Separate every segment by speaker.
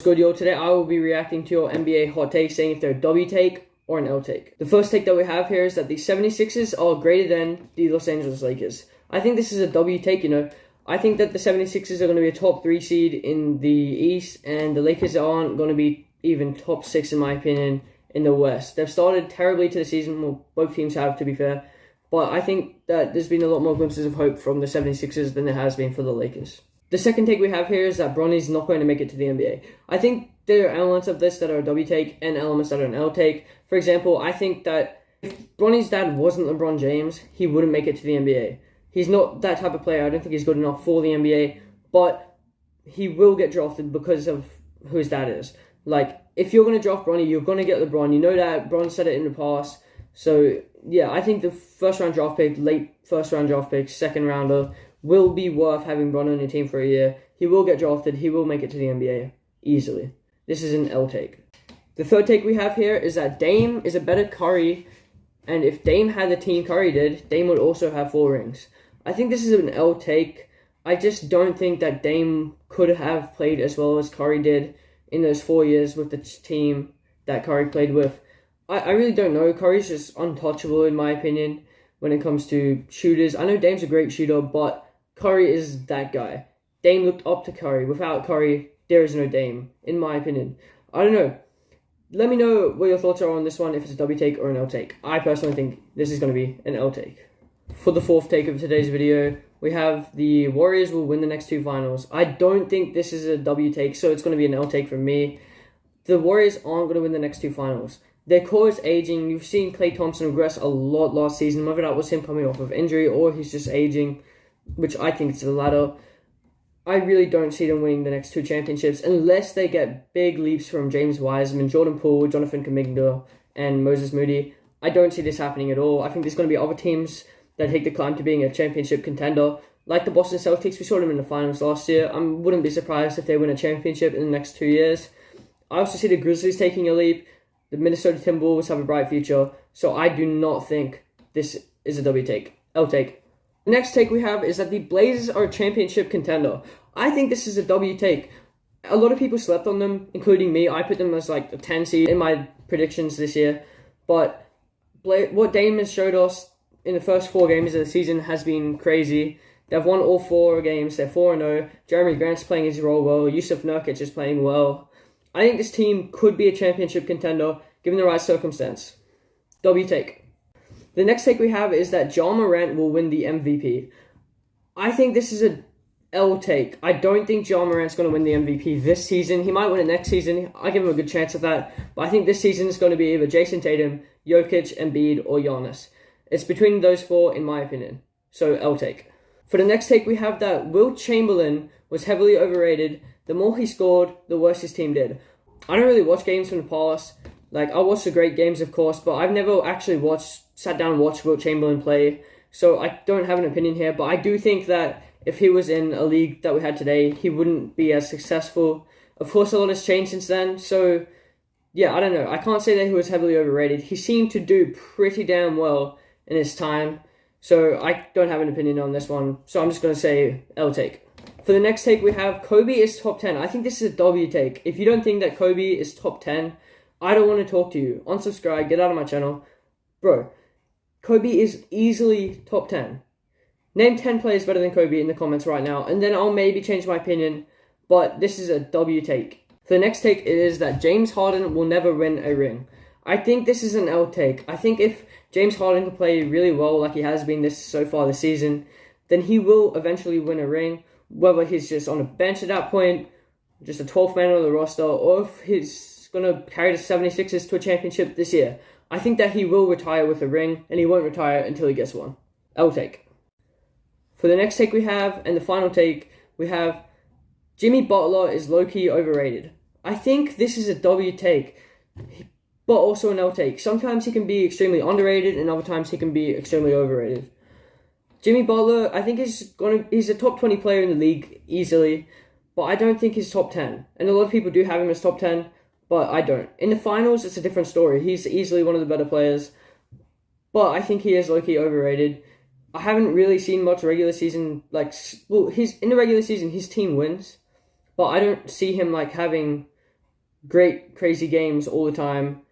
Speaker 1: Good, yo. Today I will be reacting to your NBA hot take, saying if they're a W take or an L take. The first take that we have here is that the 76ers are greater than the Los Angeles Lakers. I think this is a W take, I think that the 76ers are going to be a top 3 seed in the East, and the Lakers aren't going to be even top 6, in my opinion, in the West. They've started terribly to the season, well, both teams have, to be fair, but I think that there's been a lot more glimpses of hope from the 76ers than there has been for the Lakers. The second take we have here is that Bronny's not going to make it to the NBA. I think there are elements of this that are a W take and elements that are an L take. For example, I think that if Bronny's dad wasn't LeBron James, he wouldn't make it to the NBA. He's not that type of player. I don't think he's good enough for the NBA, but he will get drafted because of who his dad is. Like, if you're going to draft Bronny, you're going to get LeBron. You know that. Bron said it in the past. So, yeah, I think the first-round draft pick, late first-round draft pick, second rounder, will be worth having Bron on your team for a year. He will get drafted. He will make it to the NBA easily. This is an L take. The third take we have here is that Dame is a better Curry, and if Dame had the team Curry did, Dame would also have 4 rings. I think this is an L take. I just don't think that Dame could have played as well as Curry did in those 4 years with the team that Curry played with. I really don't know. Curry's just untouchable, in my opinion, when it comes to shooters. I know Dame's a great shooter, but Curry is that guy. Dame looked up to Curry. Without Curry, there is no Dame, in my opinion. I don't know. Let me know what your thoughts are on this one, if it's a W take or an L take. I personally think this is going to be an L take. For the fourth take of today's video, we have the Warriors will win the next 2 finals. I don't think this is a W take, so it's going to be an L take from me. The Warriors aren't going to win the next 2 finals. Their core is aging. You've seen Klay Thompson regress a lot last season, whether that was him coming off of injury or he's just aging, which I think is the latter. I really don't see them winning the next 2 championships unless they get big leaps from James Wiseman, Jordan Poole, Jonathan Kuminga, and Moses Moody. I don't see this happening at all. I think there's going to be other teams that take the climb to being a championship contender, like the Boston Celtics. We saw them in the finals last year. I wouldn't be surprised if they win a championship in the next 2 years. I also see the Grizzlies taking a leap. The Minnesota Timberwolves have a bright future, so I do not think this is a W take. L take. The next take we have is that the Blazers are a championship contender. I think this is a W take. A lot of people slept on them, including me. I put them as like a 10 seed in my predictions this year. But what Dame has showed us in the first 4 games of the season has been crazy. They've won all 4 games. They're 4-0. Jeremy Grant's playing his role well. Yusuf Nurkic is playing well. I think this team could be a championship contender given the right circumstance. W take. The next take we have is that Ja Morant will win the MVP. I think this is a L take. I don't think Ja Morant's going to win the MVP this season. He might win it next season. I give him a good chance of that. But I think this season is going to be either Jason Tatum, Jokic, Embiid, or Giannis. It's between those 4, in my opinion. So L take. For the next take we have that Wilt Chamberlain was heavily overrated. The more he scored, the worse his team did. I don't really watch games from the past. Like, I watch the great games, of course, but I've never actually sat down and watched Wilt Chamberlain play, so I don't have an opinion here. But I do think that if he was in a league that we had today, he wouldn't be as successful. Of course, a lot has changed since then, so yeah, I don't know. I can't say that he was heavily overrated. He seemed to do pretty damn well in his time, so I don't have an opinion on this one, so I'm just going to say L take. For the next take, we have Kobe is top 10. I think this is a W take. If you don't think that Kobe is top 10, I don't want to talk to you. Unsubscribe, get out of my channel. Bro, Kobe is easily top 10. Name 10 players better than Kobe in the comments right now, and then I'll maybe change my opinion, but this is a W take. For the next take, it is that James Harden will never win a ring. I think this is an L take. I think if James Harden can play really well like he has been so far this season, then he will eventually win a ring. Whether he's just on a bench at that point, just a 12th man on the roster, or if he's going to carry the 76ers to a championship this year. I think that he will retire with a ring, and he won't retire until he gets one. L take. For the next take we have, and the final take, we have Jimmy Butler is low-key overrated. I think this is a W take, but also an L take. Sometimes he can be extremely underrated, and other times he can be extremely overrated. Jimmy Butler, I think he's a top 20 player in the league easily, but I don't think he's top 10. And a lot of people do have him as top 10, but I don't. In the finals, it's a different story. He's easily one of the better players, but I think he is low-key overrated. I haven't really seen much regular season, in the regular season, his team wins, but I don't see him, having great, crazy games all the time.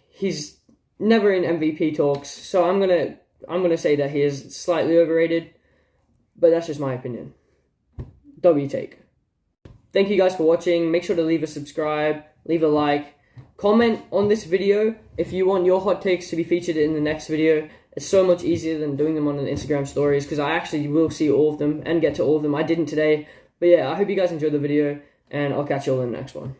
Speaker 1: He's never in MVP talks, so I'm gonna say that he is slightly overrated, but that's just my opinion. W take. Thank you guys for watching. Make sure to leave a subscribe, leave a like, comment on this video if you want your hot takes to be featured in the next video. It's so much easier than doing them on an Instagram stories, because I actually will see all of them and get to all of them. I didn't today, but yeah, I hope you guys enjoyed the video, and I'll catch you all in the next one.